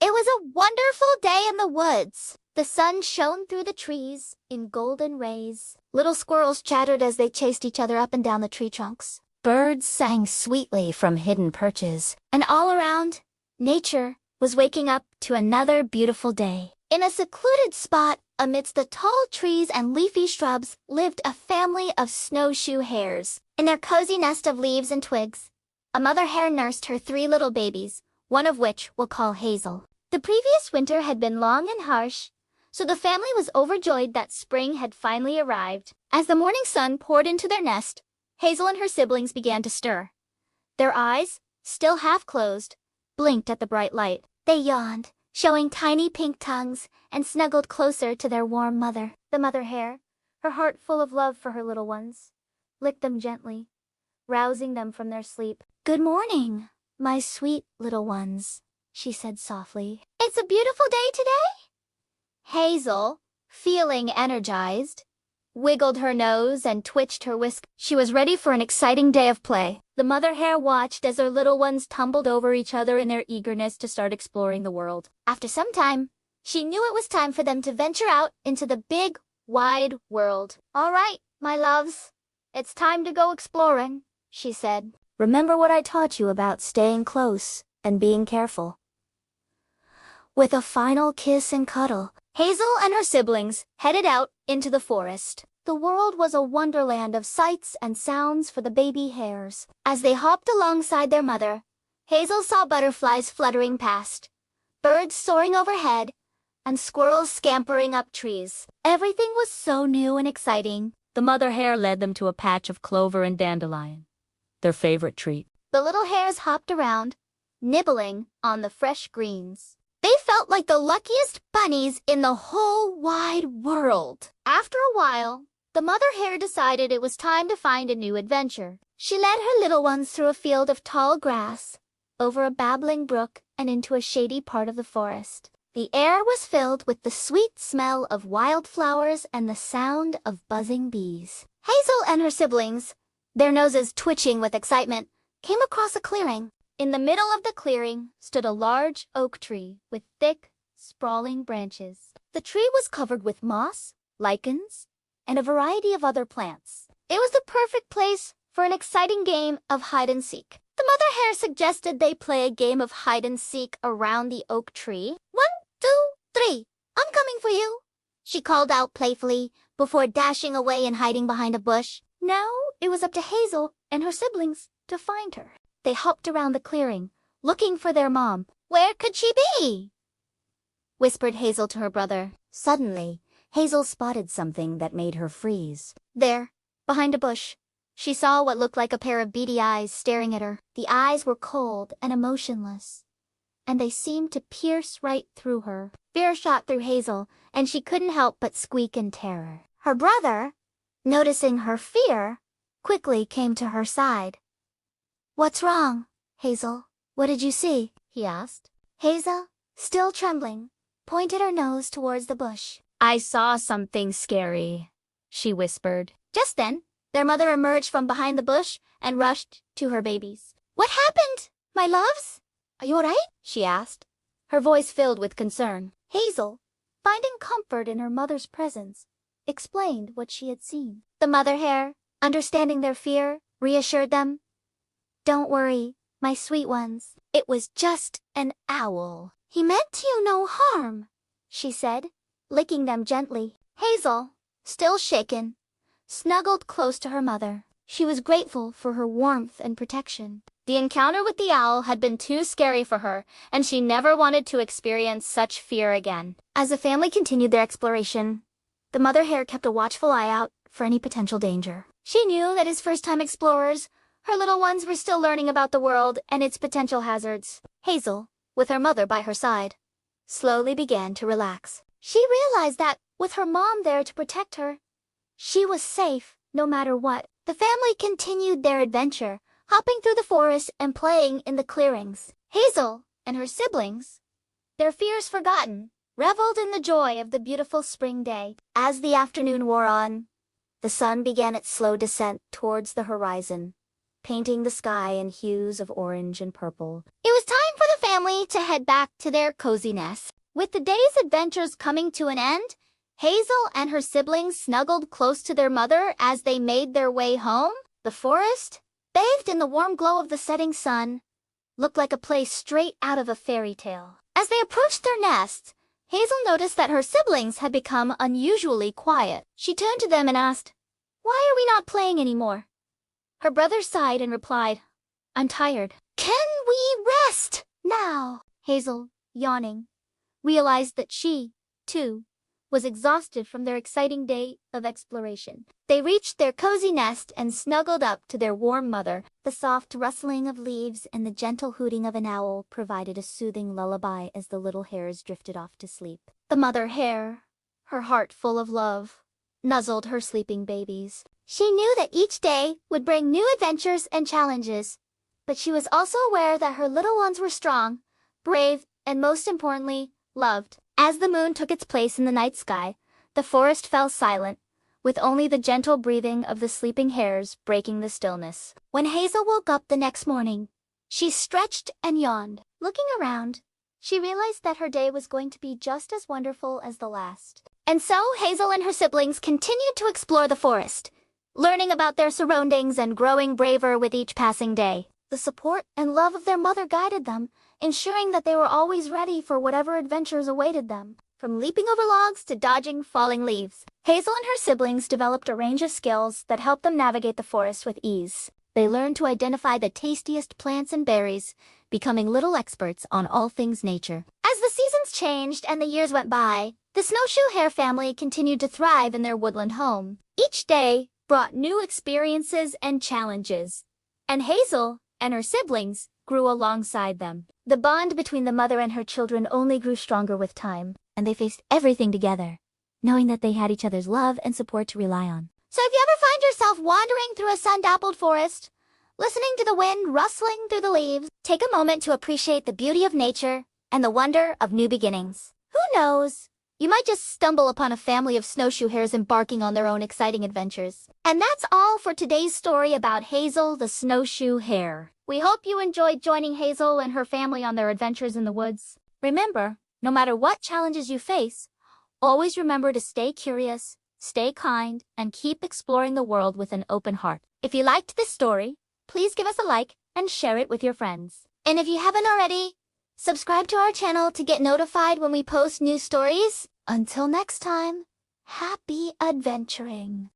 It was a wonderful day in the woods. The sun shone through the trees in golden rays. Little squirrels chattered as they chased each other up and down the tree trunks. Birds sang sweetly from hidden perches, and all around, nature was waking up to another beautiful day. In a secluded spot amidst the tall trees and leafy shrubs lived a family of snowshoe hares. In their cozy nest of leaves and twigs, a mother hare nursed her 3 little babies, one of which we'll call Hazel. The previous winter had been long and harsh, so the family was overjoyed that spring had finally arrived. As the morning sun poured into their nest, Hazel and her siblings began to stir. Their eyes, still half closed, blinked at the bright light. They yawned, showing tiny pink tongues, and snuggled closer to their warm mother. The mother hare, her heart full of love for her little ones, licked them gently, rousing them from their sleep. "Good morning, my sweet little ones," she said softly. "It's a beautiful day today?" Hazel, feeling energized, wiggled her nose and twitched her whisk. She was ready for an exciting day of play. The mother hare watched as her little ones tumbled over each other in their eagerness to start exploring the world. After some time, she knew it was time for them to venture out into the big, wide world. "All right, my loves, it's time to go exploring," she said. "Remember what I taught you about staying close and being careful." With a final kiss and cuddle, Hazel and her siblings headed out into the forest. The world was a wonderland of sights and sounds for the baby hares. As they hopped alongside their mother, Hazel saw butterflies fluttering past, birds soaring overhead, and squirrels scampering up trees. Everything was so new and exciting. The mother hare led them to a patch of clover and dandelion, their favorite treat. The little hares hopped around, nibbling on the fresh greens. They felt like the luckiest bunnies in the whole wide world. After a while, the mother hare decided it was time to find a new adventure. She led her little ones through a field of tall grass, over a babbling brook, and into a shady part of the forest. The air was filled with the sweet smell of wildflowers and the sound of buzzing bees. Hazel and her siblings, their noses twitching with excitement, came across a clearing. In the middle of the clearing stood a large oak tree with thick, sprawling branches. The tree was covered with moss, lichens, and a variety of other plants. It was the perfect place for an exciting game of hide-and-seek. The mother hare suggested they play a game of hide-and-seek around the oak tree. 1, 2, 3, I'm coming for you, she called out playfully before dashing away and hiding behind a bush. Now it was up to Hazel and her siblings to find her. They hopped around the clearing, looking for their mom. "Where could she be?" whispered Hazel to her brother. Suddenly, Hazel spotted something that made her freeze. There, behind a bush, she saw what looked like a pair of beady eyes staring at her. The eyes were cold and emotionless, and they seemed to pierce right through her. Fear shot through Hazel, and she couldn't help but squeak in terror. Her brother, noticing her fear, quickly came to her side. "What's wrong, Hazel? What did you see?" he asked. Hazel, still trembling, pointed her nose towards the bush. "I saw something scary," she whispered. Just then, their mother emerged from behind the bush and rushed to her babies. "What happened, my loves? Are you all right?" she asked, her voice filled with concern. Hazel, finding comfort in her mother's presence, explained what she had seen. The mother hare, understanding their fear, reassured them. "Don't worry, my sweet ones. It was just an owl. He meant you no harm," she said, licking them gently. Hazel, still shaken, snuggled close to her mother. She was grateful for her warmth and protection. The encounter with the owl had been too scary for her, and she never wanted to experience such fear again. As the family continued their exploration, the mother hare kept a watchful eye out for any potential danger. She knew that as first-time explorers, her little ones were still learning about the world and its potential hazards. Hazel, with her mother by her side, slowly began to relax. She realized that, with her mom there to protect her, she was safe no matter what. The family continued their adventure, hopping through the forest and playing in the clearings. Hazel and her siblings, their fears forgotten, reveled in the joy of the beautiful spring day. As the afternoon wore on, the sun began its slow descent towards the horizon, painting the sky in hues of orange and purple. It was time for the family to head back to their cozy nest. With the day's adventures coming to an end, Hazel and her siblings snuggled close to their mother as they made their way home. The forest, bathed in the warm glow of the setting sun, looked like a place straight out of a fairy tale. As they approached their nest, Hazel noticed that her siblings had become unusually quiet. She turned to them and asked, "Why are we not playing anymore?" Her brother sighed and replied, "I'm tired." "Can we rest now?" Hazel, yawning, realized that she, too, was exhausted from their exciting day of exploration. They reached their cozy nest and snuggled up to their warm mother. The soft rustling of leaves and the gentle hooting of an owl provided a soothing lullaby as the little hares drifted off to sleep. The mother hare, her heart full of love, nuzzled her sleeping babies. She knew that each day would bring new adventures and challenges, but she was also aware that her little ones were strong, brave, and most importantly, loved. As the moon took its place in the night sky, the forest fell silent, with only the gentle breathing of the sleeping hares breaking the stillness. When Hazel woke up the next morning, she stretched and yawned. Looking around, she realized that her day was going to be just as wonderful as the last. And so Hazel and her siblings continued to explore the forest, learning about their surroundings and growing braver with each passing day. The support and love of their mother guided them, ensuring that they were always ready for whatever adventures awaited them. From leaping over logs to dodging falling leaves, Hazel and her siblings developed a range of skills that helped them navigate the forest with ease. They learned to identify the tastiest plants and berries, becoming little experts on all things nature. As the seasons changed and the years went by, the Snowshoe Hare family continued to thrive in their woodland home. Each day brought new experiences and challenges, and Hazel and her siblings grew alongside them. The bond between the mother and her children only grew stronger with time, and they faced everything together, knowing that they had each other's love and support to rely on. So if you ever find yourself wandering through a sun-dappled forest, listening to the wind rustling through the leaves, take a moment to appreciate the beauty of nature and the wonder of new beginnings. Who knows? You might just stumble upon a family of snowshoe hares embarking on their own exciting adventures. And that's all for today's story about Hazel the Snowshoe Hare. We hope you enjoyed joining Hazel and her family on their adventures in the woods. Remember, no matter what challenges you face, always remember to stay curious, stay kind, and keep exploring the world with an open heart. If you liked this story, please give us a like and share it with your friends. And if you haven't already, subscribe to our channel to get notified when we post new stories. Until next time, happy adventuring!